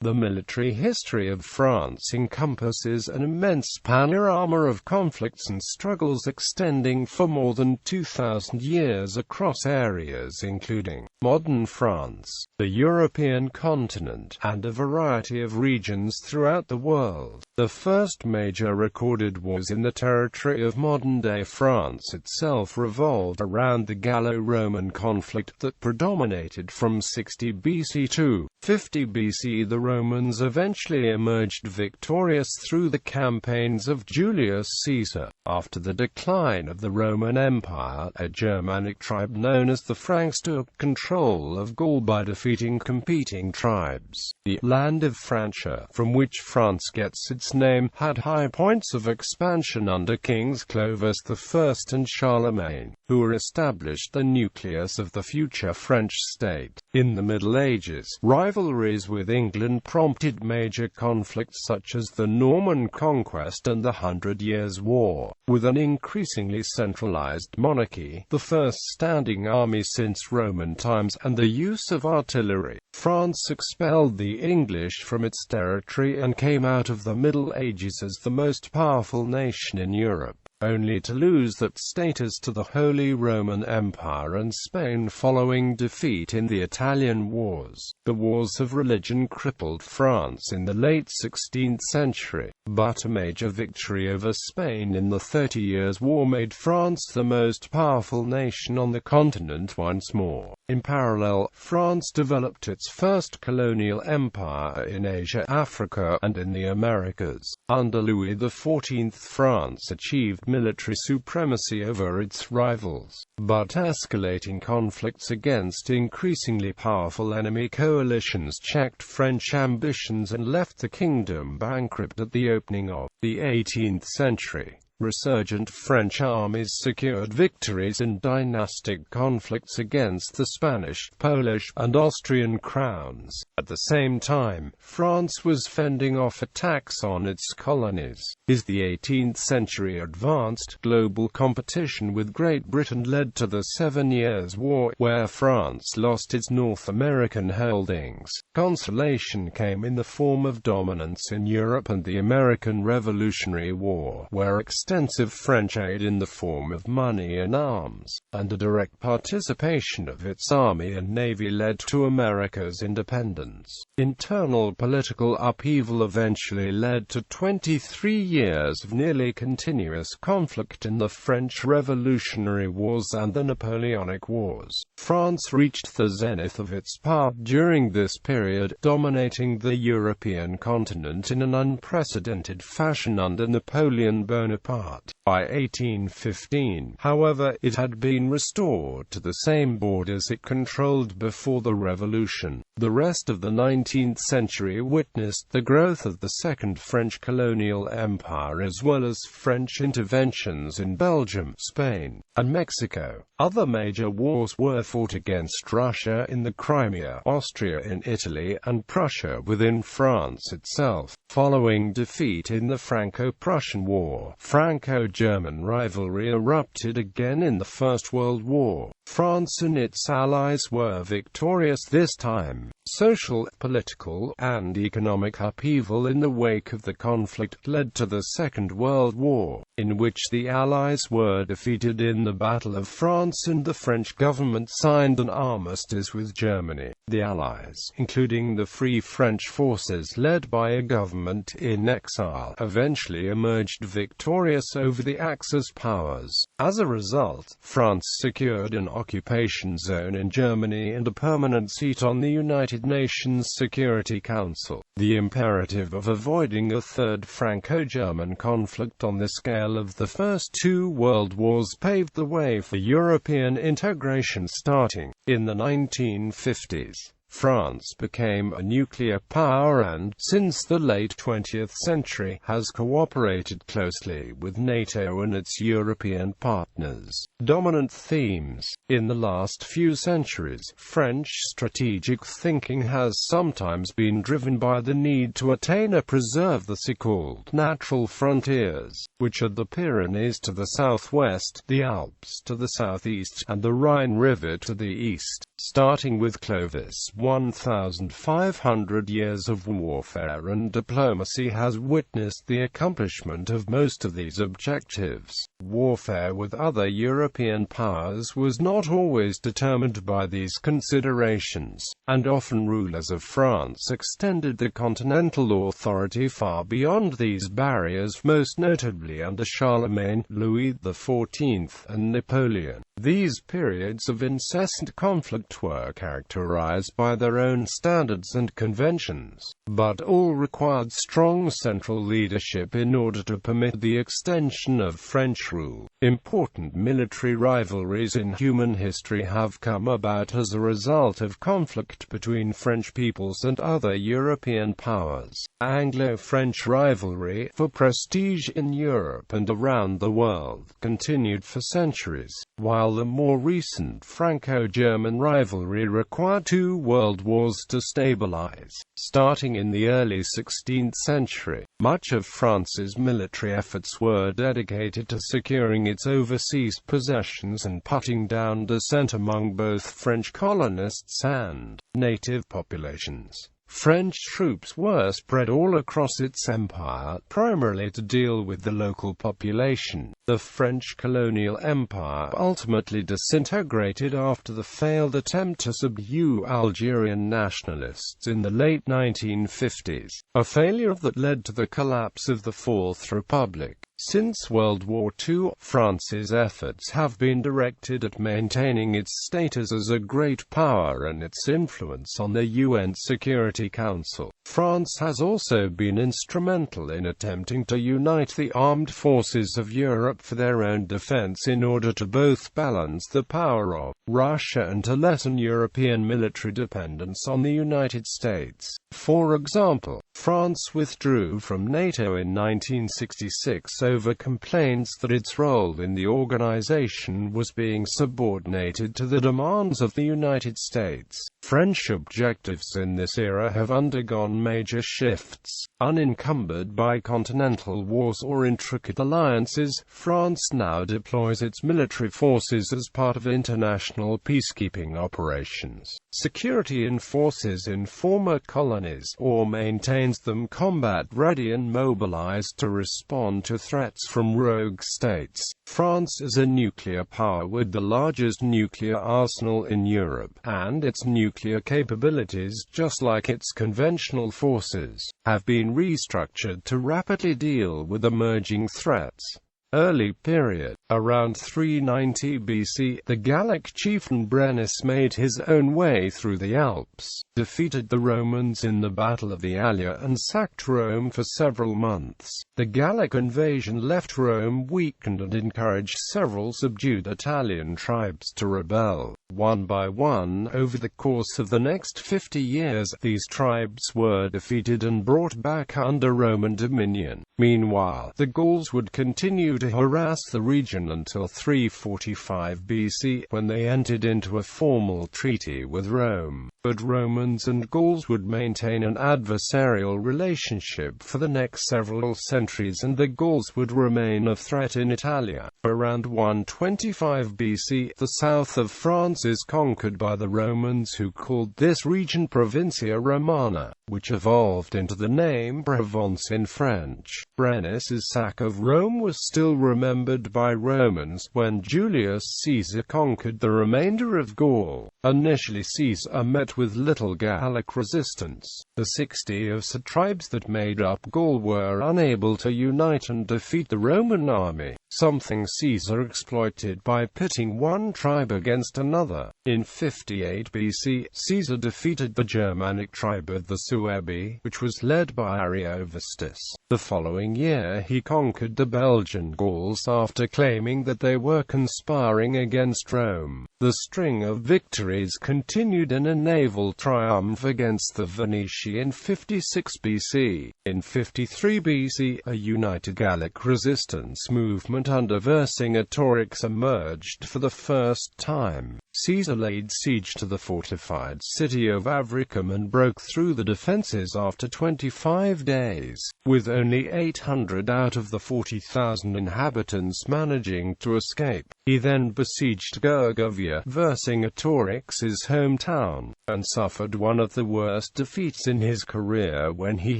The military history of France encompasses an immense panorama of conflicts and struggles extending for more than 2,000 years across areas including modern France, the European continent, and a variety of regions throughout the world. The first major recorded wars in the territory of modern-day France itself revolved around the Gallo-Roman conflict that predominated from 60 BC to 50 BC. The Romans eventually emerged victorious through the campaigns of Julius Caesar. After the decline of the Roman Empire, a Germanic tribe known as the Franks took control of Gaul by defeating competing tribes. The land of Francia, from which France gets its name, had high points of expansion under kings Clovis I and Charlemagne, who established the nucleus of the future French state. In the Middle Ages, rivalries with England prompted major conflicts such as the Norman Conquest and the 100 Years' War. With an increasingly centralized monarchy, the first standing army since Roman times, and the use of artillery, France expelled the English from its territory and came out of the Middle Ages as the most powerful nation in Europe, only to lose that status to the Holy Roman Empire and Spain following defeat in the Italian Wars. The wars of religion crippled France in the late 16th century, but a major victory over Spain in the 30 Years' War made France the most powerful nation on the continent once more. In parallel, France developed its first colonial empire in Asia, Africa, and in the Americas. Under Louis XIV, France achieved military supremacy over its rivals, but escalating conflicts against increasingly powerful enemy coalitions checked French ambitions and left the kingdom bankrupt at the opening of the 18th century. Resurgent French armies secured victories in dynastic conflicts against the Spanish, Polish, and Austrian crowns. At the same time, France was fending off attacks on its colonies. As the 18th century advanced, global competition with Great Britain led to the 7 Years' War, where France lost its North American holdings. Consolation came in the form of dominance in Europe and the American Revolutionary War, where extensive French aid in the form of money and arms, and a direct participation of its army and navy led to America's independence. Internal political upheaval eventually led to 23 years of nearly continuous conflict in the French Revolutionary Wars and the Napoleonic Wars. France reached the zenith of its power during this period, dominating the European continent in an unprecedented fashion under Napoleon Bonaparte. By 1815, however, it had been restored to the same borders it controlled before the Revolution. The rest of the 19th century witnessed the growth of the Second French colonial empire as well as French interventions in Belgium, Spain, and Mexico. Other major wars were fought against Russia in the Crimea, Austria in Italy, and Prussia within France itself. Following defeat in the Franco-Prussian War, Franco-German rivalry erupted again in the First World War. France and its allies were victorious this time. Social, political, and economic upheaval in the wake of the conflict led to the Second World War, in which the Allies were defeated in the Battle of France and the French government signed an armistice with Germany. The Allies, including the Free French forces led by a government in exile, eventually emerged victorious over the Axis powers. As a result, France secured an occupation zone in Germany and a permanent seat on the United Nations Security Council. The imperative of avoiding a third Franco-German conflict on the scale of the first two world wars paved the way for European integration starting in the 1950s. France became a nuclear power and, since the late 20th century, has cooperated closely with NATO and its European partners. Dominant themes. In the last few centuries, French strategic thinking has sometimes been driven by the need to attain or preserve the so-called natural frontiers, which are the Pyrenees to the southwest, the Alps to the southeast, and the Rhine River to the east. Starting with Clovis, 1,500 years of warfare and diplomacy has witnessed the accomplishment of most of these objectives. Warfare with other European powers was not always determined by these considerations, and often rulers of France extended the continental authority far beyond these barriers, most notably under Charlemagne, Louis XIV, and Napoleon. These periods of incessant conflict were characterized by their own standards and conventions, but all required strong central leadership in order to permit the extension of French rule. Important military rivalries in human history have come about as a result of conflict between French peoples and other European powers. Anglo-French rivalry for prestige in Europe and around the world continued for centuries, while the more recent Franco-German rivalry required 2 world wars to stabilize. Starting in the early 16th century, much of France's military efforts were dedicated to securing its overseas possessions and putting down dissent among both French colonists and native populations. French troops were spread all across its empire, primarily to deal with the local population. The French colonial empire ultimately disintegrated after the failed attempt to subdue Algerian nationalists in the late 1950s, a failure that led to the collapse of the Fourth Republic. Since World War II, France's efforts have been directed at maintaining its status as a great power and its influence on the UN Security Council. France has also been instrumental in attempting to unite the armed forces of Europe for their own defense in order to both balance the power of Russia and to lessen European military dependence on the United States. For example, France withdrew from NATO in 1966 over complaints that its role in the organization was being subordinated to the demands of the United States. French objectives in this era have undergone major shifts. Unencumbered by continental wars or intricate alliances, France now deploys its military forces as part of international peacekeeping operations, security enforces in former colonies, or maintains them combat-ready and mobilized to respond to threats from rogue states. France is a nuclear power with the largest nuclear arsenal in Europe, and its nuclear capabilities, just like its conventional forces, have been restructured to rapidly deal with emerging threats. Early period. Around 390 BC, the Gallic chieftain Brennus made his own way through the Alps, defeated the Romans in the Battle of the Allia and sacked Rome for several months. The Gallic invasion left Rome weakened and encouraged several subdued Italian tribes to rebel. One by one, over the course of the next 50 years, these tribes were defeated and brought back under Roman dominion. Meanwhile, the Gauls would continue to harass the region until 345 BC, when they entered into a formal treaty with Rome. But Romans and Gauls would maintain an adversarial relationship for the next several centuries, and the Gauls would remain a threat in Italia. Around 125 BC, the south of France is conquered by the Romans, who called this region Provincia Romana, which evolved into the name Provence in French. Brennus's sack of Rome was still remembered by Romans when Julius Caesar conquered the remainder of Gaul. Initially, Caesar met with little Gallic resistance. The 60 tribes that made up Gaul were unable to unite and defeat the Roman army, something Caesar exploited by pitting one tribe against another. In 58 BC, Caesar defeated the Germanic tribe of the Suebi, which was led by Ariovistus. The following year he conquered the Belgian Gauls after claiming that they were conspiring against Rome. The string of victories continued in a naval triumph against the Veneti in 56 BC. In 53 BC, a united Gallic resistance movement under Vercingetorix emerged for the first time. Caesar laid siege to the fortified city of Avricum and broke through the defences after 25 days, with only 800 out of the 40,000 inhabitants managing to escape. He then besieged Gergovia Alesia, Vercingetorix's hometown, and suffered one of the worst defeats in his career when he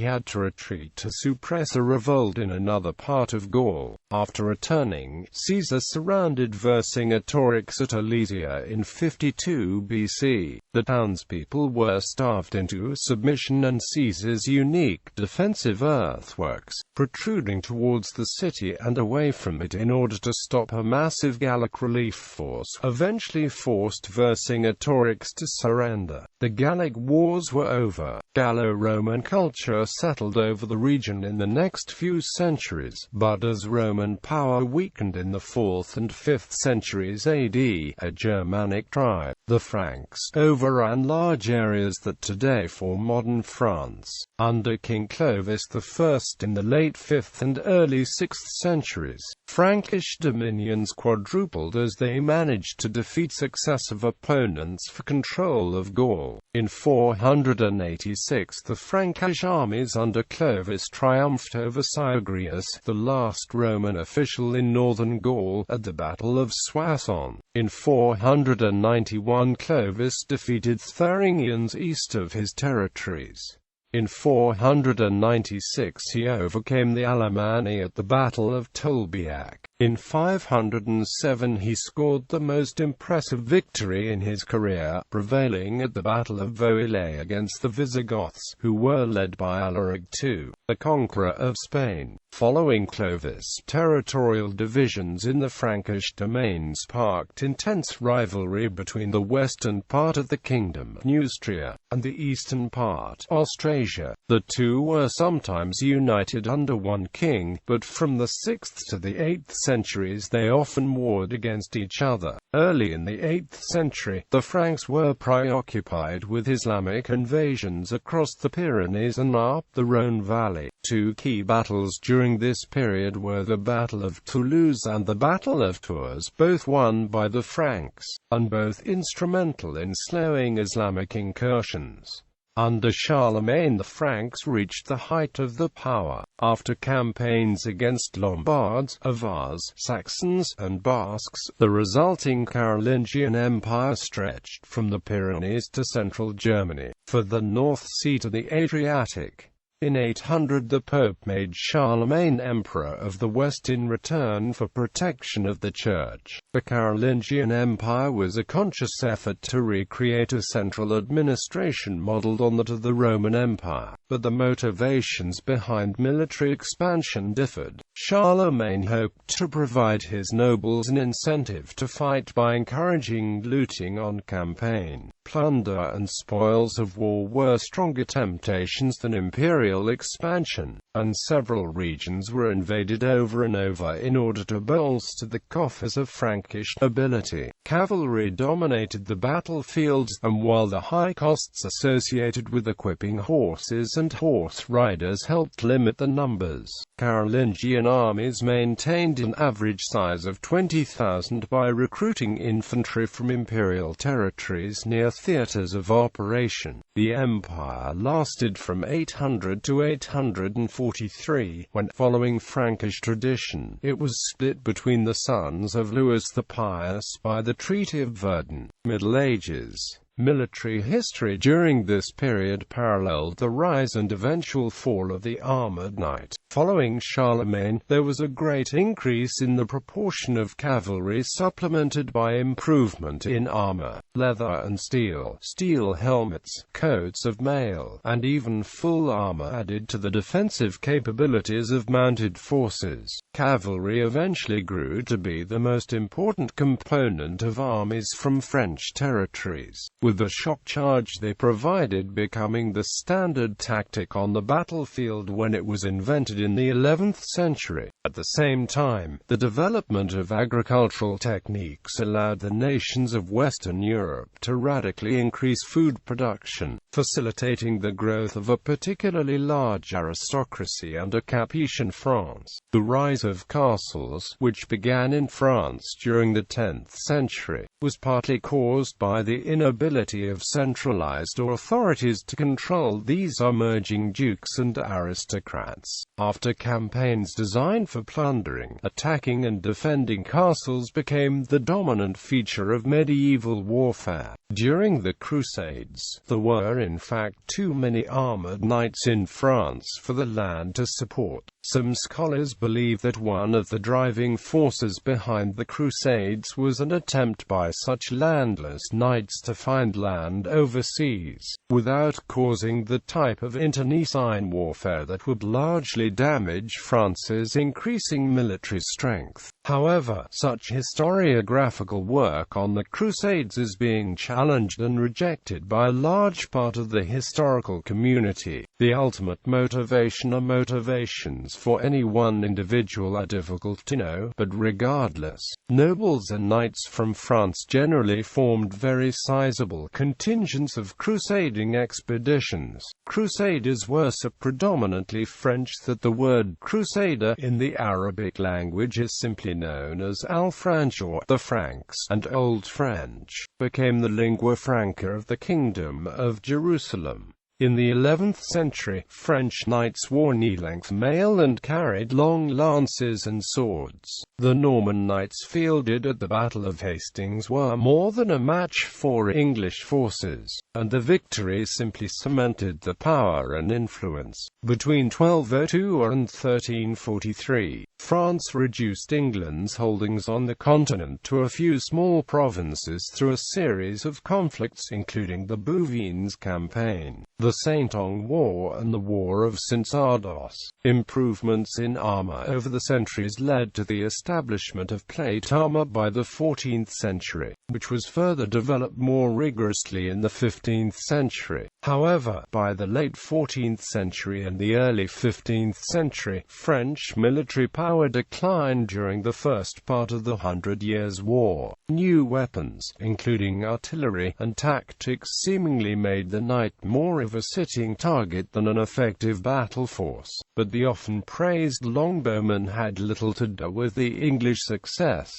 had to retreat to suppress a revolt in another part of Gaul. After returning, Caesar surrounded Vercingetorix at Alesia in 52 BC. The townspeople were starved into submission, and Caesar's unique defensive earthworks, protruding towards the city and away from it in order to stop a massive Gallic relief force, eventually forced Vercingetorix to surrender. The Gallic Wars were over. Gallo-Roman culture settled over the region in the next few centuries, but as Roman power weakened in the 4th and 5th centuries AD, a Germanic tribe, the Franks, overran large areas that today form modern France. Under King Clovis I in the late 5th and early 6th centuries, Frankish dominions quadrupled as they managed to defeat successive opponents for control of Gaul. In 486, the Frankish armies under Clovis triumphed over Syagrius, the last Roman official in northern Gaul, at the Battle of Soissons. In 491, Clovis defeated Thuringians east of his territories. In 496 he overcame the Alemanni at the Battle of Tolbiac. In 507 he scored the most impressive victory in his career, prevailing at the Battle of Vouillé against the Visigoths, who were led by Alaric II, the conqueror of Spain. Following Clovis, territorial divisions in the Frankish domains sparked intense rivalry between the western part of the kingdom, Neustria, and the eastern part, Austrasia. The two were sometimes united under one king, but from the 6th to the 8th centuries they often warred against each other. Early in the 8th century, the Franks were preoccupied with Islamic invasions across the Pyrenees and up the Rhône valley. Two key battles during this period were the Battle of Toulouse and the Battle of Tours, both won by the Franks, and both instrumental in slowing Islamic incursions. Under Charlemagne, the Franks reached the height of their power. After campaigns against Lombards, Avars, Saxons, and Basques, the resulting Carolingian Empire stretched from the Pyrenees to central Germany, for the North Sea to the Adriatic. In 800 the Pope made Charlemagne Emperor of the West in return for protection of the Church. The Carolingian Empire was a conscious effort to recreate a central administration modelled on that of the Roman Empire, but the motivations behind military expansion differed. Charlemagne hoped to provide his nobles an incentive to fight by encouraging looting on campaign. Plunder and spoils of war were stronger temptations than imperial expansion, and several regions were invaded over and over in order to bolster the coffers of Frankish nobility. Cavalry dominated the battlefields, and while the high costs associated with equipping horses and horse riders helped limit the numbers, Carolingian armies maintained an average size of 20,000 by recruiting infantry from imperial territories near theaters of operation. The empire lasted from 800 to 843, when, following Frankish tradition, it was split between the sons of Louis the Pious by the Treaty of Verdun. Middle Ages. Military history during this period paralleled the rise and eventual fall of the armored knight. Following Charlemagne, there was a great increase in the proportion of cavalry supplemented by improvement in armor, leather and steel helmets, coats of mail, and even full armor added to the defensive capabilities of mounted forces. Cavalry eventually grew to be the most important component of armies from French territories, with the shock charge they provided becoming the standard tactic on the battlefield when it was invented in the 11th century. At the same time, the development of agricultural techniques allowed the nations of Western Europe Europe to radically increase food production, facilitating the growth of a particularly large aristocracy under Capetian France. The rise of castles, which began in France during the 10th century, was partly caused by the inability of centralized authorities to control these emerging dukes and aristocrats. After campaigns designed for plundering, attacking and defending castles became the dominant feature of medieval warfare. During the Crusades, there were in fact too many armored knights in France for the land to support. Some scholars believe that one of the driving forces behind the Crusades was an attempt by such landless knights to find land overseas, without causing the type of internecine warfare that would largely damage France's increasing military strength. However, such historiographical work on the Crusades is being challenged and rejected by a large part of the historical community. The ultimate motivation or motivations for any one individual are difficult to know, but regardless, nobles and knights from France generally formed very sizable contingents of crusading expeditions. Crusaders were so predominantly French that the word crusader in the Arabic language is simply known as al-Franc or the Franks, and Old French became the lingua franca of the Kingdom of Jerusalem. In the 11th century, French knights wore knee-length mail and carried long lances and swords. The Norman knights fielded at the Battle of Hastings were more than a match for English forces, and the victory simply cemented the power and influence. Between 1202 and 1343, France reduced England's holdings on the continent to a few small provinces through a series of conflicts including the Bouvines campaign, the Saintonge War and the War of Cinsados. Improvements in armor over the centuries led to the establishment of plate armor by the 14th century, which was further developed more rigorously in the 15th century. However, by the late 14th century and the early 15th century, French military power declined during the first part of the 100 Years' War. New weapons, including artillery and tactics, seemingly made the knight more of a sitting target than an effective battle force, but the often praised longbowman had little to do with the English success.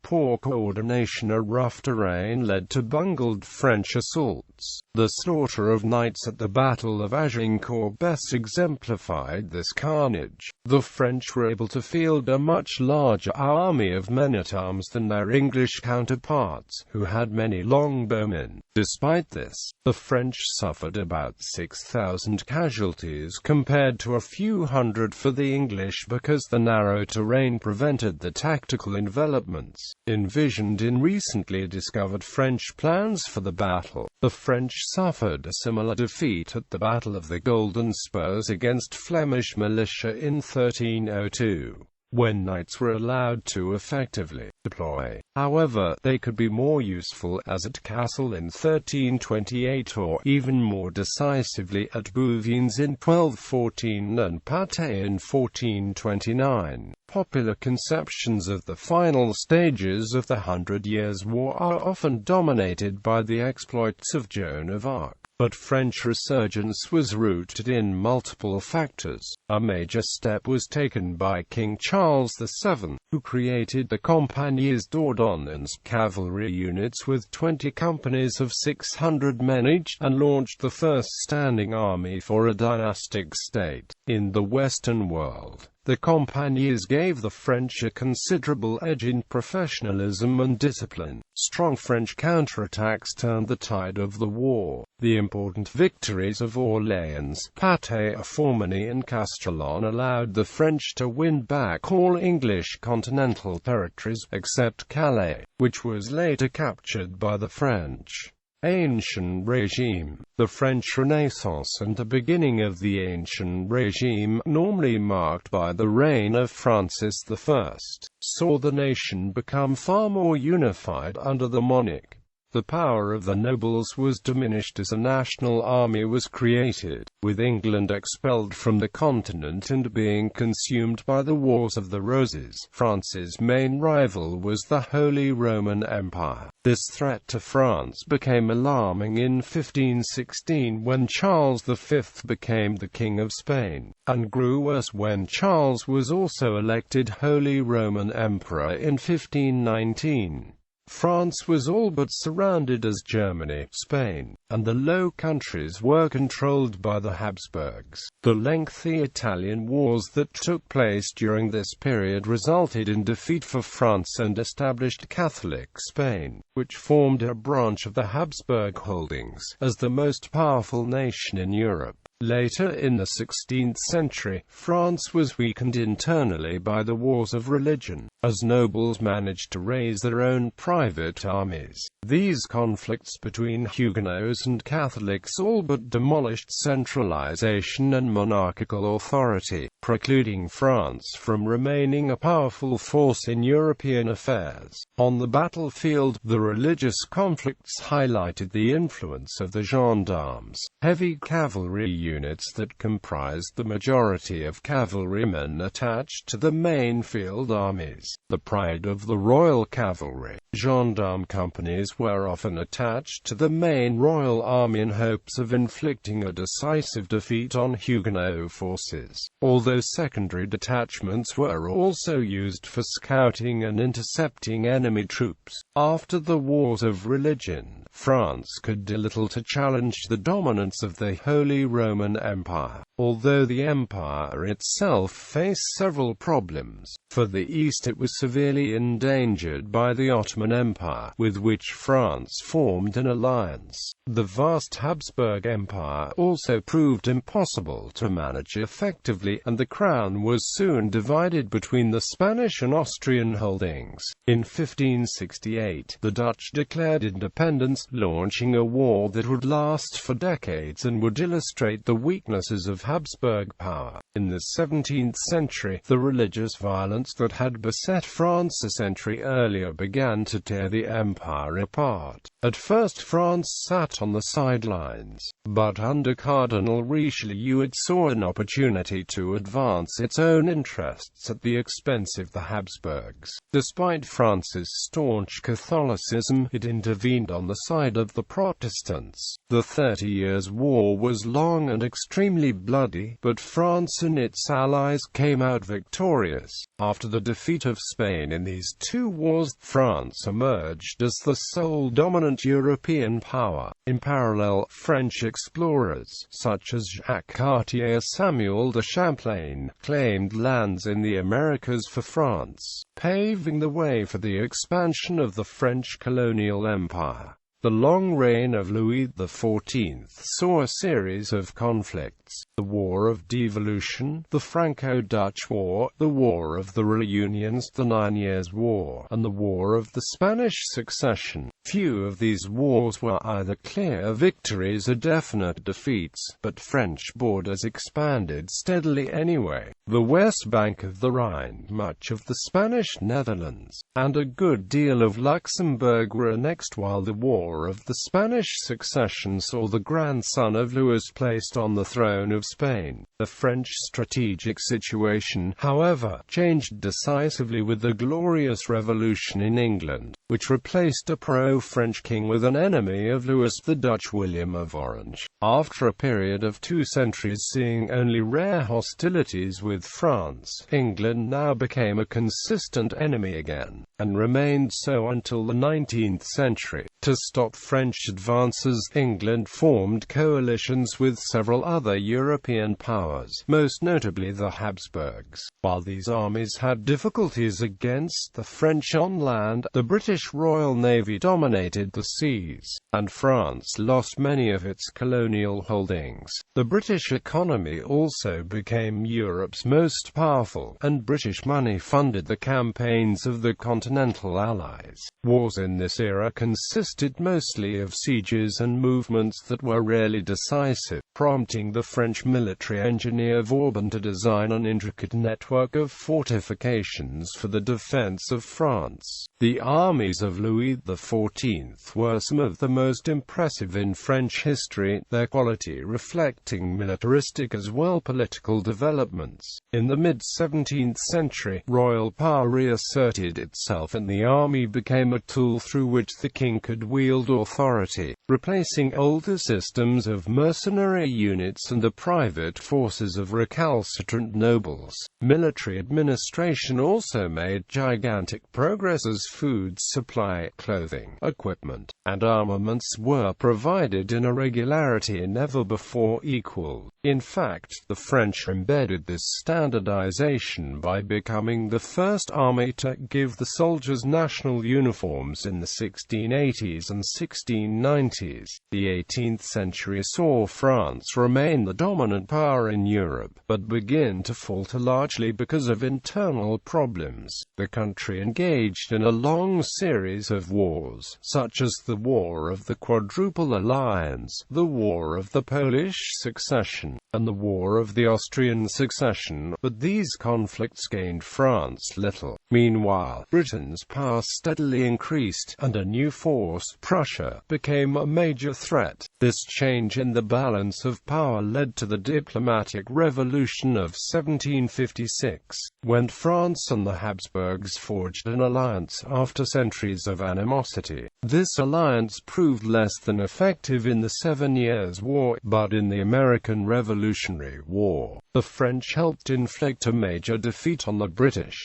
Poor coordination or rough terrain led to bungled French assaults. The slaughter of knights at the Battle of Agincourt best exemplified this carnage. The French were able to field a much larger army of men-at-arms than their English counterparts, who had many longbowmen. Despite this, the French suffered about 6,000 casualties compared to a few hundred for the English because the narrow terrain prevented the tactical envelopments envisioned in recently discovered French plans for the battle. The French suffered a similar defeat at the Battle of the Golden Spurs against Flemish militia in 1302, when knights were allowed to effectively deploy. However, they could be more useful as at Cassel in 1328 or even more decisively at Bouvines in 1214 and Patay in 1429. Popular conceptions of the final stages of the 100 Years' War are often dominated by the exploits of Joan of Arc. But French resurgence was rooted in multiple factors. A major step was taken by King Charles VII, who created the Compagnies d'Ordonnance cavalry units with 20 companies of 600 men each, and launched the first standing army for a dynastic state. In the Western world, the Compagnies gave the French a considerable edge in professionalism and discipline. Strong French counterattacks turned the tide of the war. The important victories of Orléans, Patay, Formigny and Castellon allowed the French to win back all English continental territories, except Calais, which was later captured by the French. Ancient regime. The French Renaissance and the beginning of the ancient regime, normally marked by the reign of Francis I, saw the nation become far more unified under the monarch. The power of the nobles was diminished as a national army was created, with England expelled from the continent and being consumed by the Wars of the Roses. France's main rival was the Holy Roman Empire. This threat to France became alarming in 1516 when Charles V became the King of Spain, and grew worse when Charles was also elected Holy Roman Emperor in 1519. France was all but surrounded as Germany, Spain, and the Low Countries were controlled by the Habsburgs. The lengthy Italian wars that took place during this period resulted in defeat for France and established Catholic Spain, which formed a branch of the Habsburg holdings, as the most powerful nation in Europe. Later in the 16th century, France was weakened internally by the wars of religion, as nobles managed to raise their own private armies. These conflicts between Huguenots and Catholics all but demolished centralization and monarchical authority, precluding France from remaining a powerful force in European affairs. On the battlefield, the religious conflicts highlighted the influence of the gendarmes, heavy cavalry units that comprised the majority of cavalrymen attached to the main field armies. The pride of the Royal Cavalry, gendarme companies were often attached to the main royal army in hopes of inflicting a decisive defeat on Huguenot forces, although secondary detachments were also used for scouting and intercepting enemy troops. After the Wars of Religion, France could do little to challenge the dominance of the Holy Roman Empire, although the empire itself faced several problems. For the East, it was severely endangered by the Ottoman Empire, with which France formed an alliance. The vast Habsburg Empire also proved impossible to manage effectively, and the crown was soon divided between the Spanish and Austrian holdings. In 1568, the Dutch declared independence, launching a war that would last for decades and would illustrate the weaknesses of Habsburg power. In the 17th century, the religious violence that had beset France a century earlier began to tear the empire apart. At first France sat on the sidelines, but under Cardinal Richelieu it saw an opportunity to advance its own interests at the expense of the Habsburgs. Despite France's staunch Catholicism, it intervened on the side of the Protestants. The 30 Years' War was long and extremely bloody, but France and its allies came out victorious. After the defeat of Spain in these two wars, France emerged as the sole dominant European power. In parallel, French explorers, such as Jacques Cartier or Samuel de Champlain, claimed lands in the Americas for France, paving the way for the expansion of the French colonial empire. The long reign of Louis XIV saw a series of conflicts: the War of Devolution, the Franco-Dutch War, the War of the Reunions, the 9 Years' War, and the War of the Spanish Succession. Few of these wars were either clear victories or definite defeats, but French borders expanded steadily anyway. The west bank of the Rhine, much of the Spanish Netherlands, and a good deal of Luxembourg were annexed, while the War of the Spanish Succession saw the grandson of Louis placed on the throne of Spain. The French strategic situation, however, changed decisively with the Glorious Revolution in England, which replaced a pro-French king with an enemy of Louis, the Dutch William of Orange. After a period of 2 centuries seeing only rare hostilities with France, England now became a consistent enemy again, and remained so until the 19th century. To stop French advances, England formed coalitions with several other European powers, most notably the Habsburgs. While these armies had difficulties against the French on land, the British Royal Navy dominated the seas, and France lost many of its colonial holdings. The British economy also became Europe's most powerful, and British money funded the campaigns of the Continental Allies. Wars in this era consisted mostly of sieges and movements that were rarely decisive, prompting the French military engineer Vauban to design an intricate network of fortifications for the defense of France. The armies of Louis XIV were some of the most impressive in French history, their quality reflecting militaristic as well political developments. In the mid-17th century, royal power reasserted itself and the army became a tool through which the king could wield authority, replacing older systems of mercenary units and the private forces of recalcitrant nobles. Military administration also made gigantic progress as food supply, clothing, equipment, and armaments were provided in a regularity never before equaled. In fact, the French embedded this standardization by becoming the first army to give the soldiers national uniforms in the 1680s and 1690s. The 18th century saw France remain the dominant power in Europe, but begin to falter largely because of internal problems. The country engaged in a long series of wars, such as the War of the Quadruple Alliance, the War of the Polish Succession, and the War of the Austrian Succession, but these conflicts gained France little. Meanwhile, Britain's power steadily increased, and a new force, Prussia, became a major threat. This change in the balance of power led to the diplomatic revolution of 1756, when France and the Habsburgs forged an alliance after centuries of animosity. This alliance proved less than effective in the 7 Years' War, but in the American Revolutionary War, the French helped inflict a major defeat on the British.